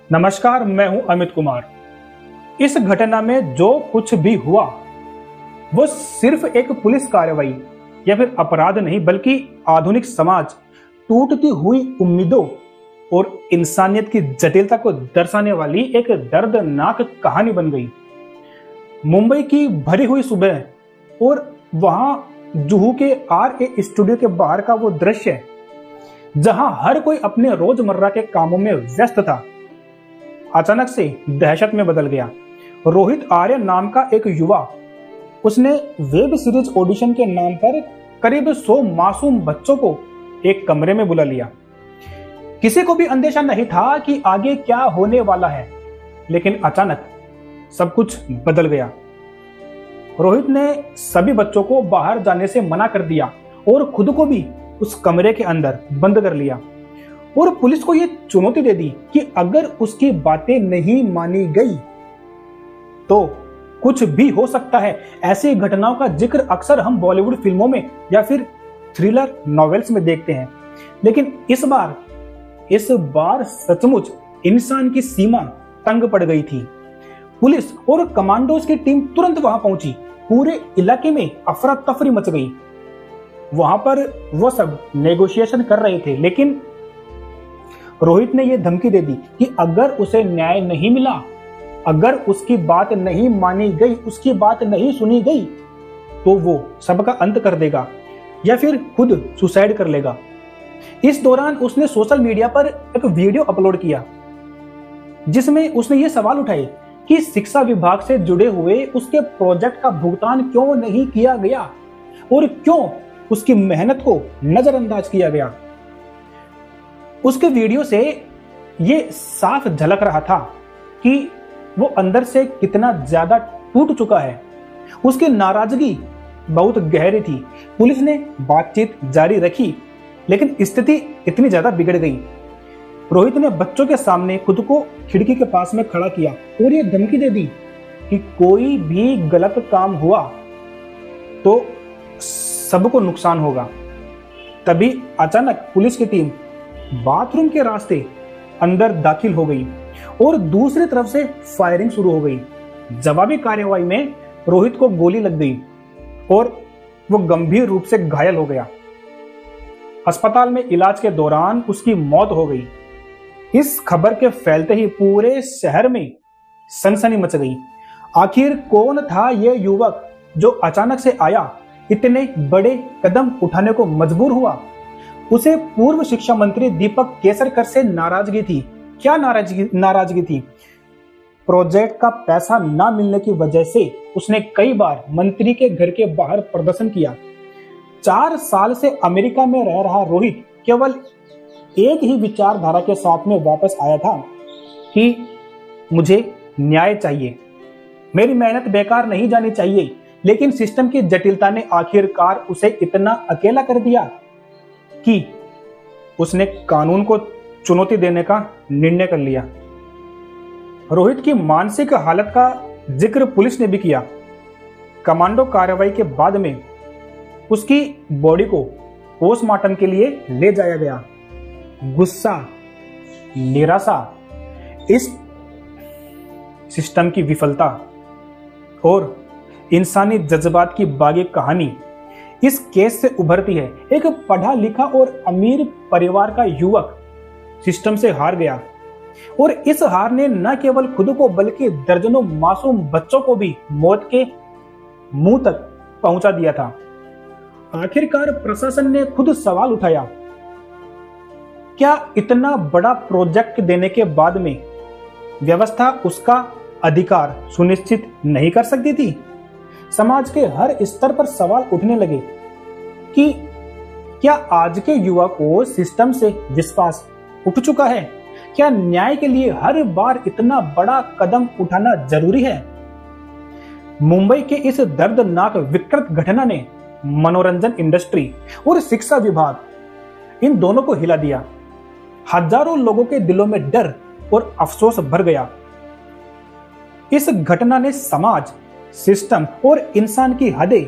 नमस्कार, मैं हूं अमित कुमार। इस घटना में जो कुछ भी हुआ वो सिर्फ एक पुलिस कार्रवाई या फिर अपराध नहीं, बल्कि आधुनिक समाज, टूटती हुई उम्मीदों और इंसानियत की जटिलता को दर्शाने वाली एक दर्दनाक कहानी बन गई। मुंबई की भरी हुई सुबह और वहां जुहू के RA स्टूडियो के बाहर का वो दृश्य, जहां हर कोई अपने रोजमर्रा के कामों में व्यस्त था, अचानक से दहशत में बदल गया। रोहित आर्य नाम का एक युवा, उसने वेब सीरीज ऑडिशन के नाम पर करीब 100 मासूम बच्चों को एक कमरे में बुला लिया। किसी को भी अंदेशा नहीं था कि आगे क्या होने वाला है, लेकिन अचानक सब कुछ बदल गया। रोहित ने सभी बच्चों को बाहर जाने से मना कर दिया और खुद को भी उस कमरे के अंदर बंद कर लिया और पुलिस को यह चुनौती दे दी कि अगर उसकी बातें नहीं मानी गई तो कुछ भी हो सकता है। ऐसी घटनाओं का जिक्र अक्सर हम बॉलीवुड फिल्मों में या फिर थ्रिलर नॉवेल्स में देखते हैं, लेकिन इस बार सचमुच इंसान की सीमा तंग पड़ गई थी। पुलिस और कमांडोज की टीम तुरंत वहां पहुंची। पूरे इलाके में अफरा तफरी मच गई। वहां पर वो सब नेगोशिएशन कर रहे थे, लेकिन रोहित ने यह धमकी दे दी कि अगर उसे न्याय नहीं मिला, अगर उसकी बात नहीं मानी गई, उसकी बात नहीं सुनी गई, तो वो सबका अंत कर देगा या फिर खुद सुसाइड कर लेगा। इस दौरान उसने सोशल मीडिया पर एक वीडियो अपलोड किया जिसमें उसने ये सवाल उठाए कि शिक्षा विभाग से जुड़े हुए उसके प्रोजेक्ट का भुगतान क्यों नहीं किया गया और क्यों उसकी मेहनत को नजरअंदाज किया गया। उसके वीडियो से यह साफ झलक रहा था कि वो अंदर से कितना ज्यादा टूट चुका है। उसकी नाराजगी बहुत गहरी थी। पुलिस ने बातचीत जारी रखी, लेकिन स्थिति इतनी ज्यादा बिगड़ गई। रोहित ने बच्चों के सामने खुद को खिड़की के पास में खड़ा किया और यह धमकी दे दी कि कोई भी गलत काम हुआ तो सबको नुकसान होगा। तभी अचानक पुलिस की टीम बाथरूम के रास्ते अंदर दाखिल हो गई और दूसरी तरफ से फायरिंग शुरू हो गई। जवाबी कार्रवाई में रोहित को गोली लग गई और वो गंभीर रूप से घायल हो गया। अस्पताल में इलाज के दौरान उसकी मौत हो गई। इस खबर के फैलते ही पूरे शहर में सनसनी मच गई। आखिर कौन था यह युवक जो अचानक से आया, इतने बड़े कदम उठाने को मजबूर हुआ? उसे पूर्व शिक्षा मंत्री दीपक केसरकर से नाराजगी थी। क्या नाराजगी थी? प्रोजेक्ट का पैसा ना मिलने की वजह से उसने कई बार मंत्री के घर के बाहर प्रदर्शन किया। 4 साल से अमेरिका में रह रहा रोहित केवल एक ही विचारधारा के साथ में वापस आया था कि मुझे न्याय चाहिए, मेरी मेहनत बेकार नहीं जानी चाहिए। लेकिन सिस्टम की जटिलता ने आखिरकार उसे इतना अकेला कर दिया कि उसने कानून को चुनौती देने का निर्णय कर लिया। रोहित की मानसिक हालत का जिक्र पुलिस ने भी किया। कमांडो कार्रवाई के बाद में उसकी बॉडी को पोस्टमार्टम के लिए ले जाया गया। गुस्सा, निराशा, इस सिस्टम की विफलता और इंसानी जज्बात की बागी कहानी इस केस से उभरती है। एक पढ़ा लिखा और अमीर परिवार का युवक सिस्टम से हार गया और इस हार ने न केवल खुद को बल्कि दर्जनों मासूम बच्चों को भी मौत के मुंह तक पहुंचा दिया था। आखिरकार प्रशासन ने खुद सवाल उठाया, क्या इतना बड़ा प्रोजेक्ट देने के बाद में व्यवस्था उसका अधिकार सुनिश्चित नहीं कर सकती थी? समाज के हर स्तर पर सवाल उठने लगे कि क्या आज के युवा को सिस्टम से विश्वास उठ चुका है? क्या न्याय के लिए हर बार इतना बड़ा कदम उठाना जरूरी है? मुंबई के इस दर्दनाक विकृत घटना ने मनोरंजन इंडस्ट्री और शिक्षा विभाग, इन दोनों को हिला दिया। हजारों लोगों के दिलों में डर और अफसोस भर गया। इस घटना ने समाज, सिस्टम और इंसान की हदें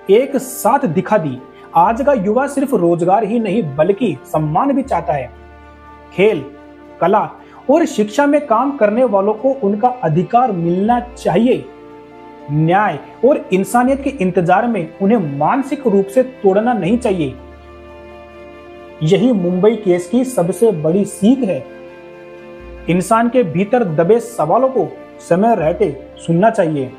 एक साथ दिखा दी। आज का युवा सिर्फ रोजगार ही नहीं बल्कि सम्मान भी चाहता है। खेल, कला और शिक्षा में काम करने वालों को उनका अधिकार मिलना चाहिए। न्याय और इंसानियत के इंतजार में उन्हें मानसिक रूप से तोड़ना नहीं चाहिए। यही मुंबई केस की सबसे बड़ी सीख है। इंसान के भीतर दबे सवालों को समय रहते सुनना चाहिए,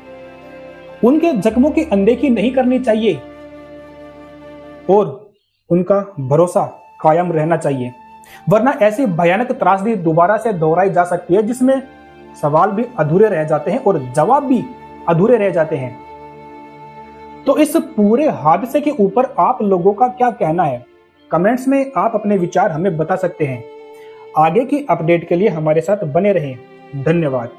उनके जख्मों की अनदेखी नहीं करनी चाहिए और उनका भरोसा कायम रहना चाहिए, वरना ऐसी भयानक त्रासदी दोबारा से दोहराई जा सकती है जिसमें सवाल भी अधूरे रह जाते हैं और जवाब भी अधूरे रह जाते हैं। तो इस पूरे हादसे के ऊपर आप लोगों का क्या कहना है? कमेंट्स में आप अपने विचार हमें बता सकते हैं। आगे की अपडेट के लिए हमारे साथ बने रहें। धन्यवाद।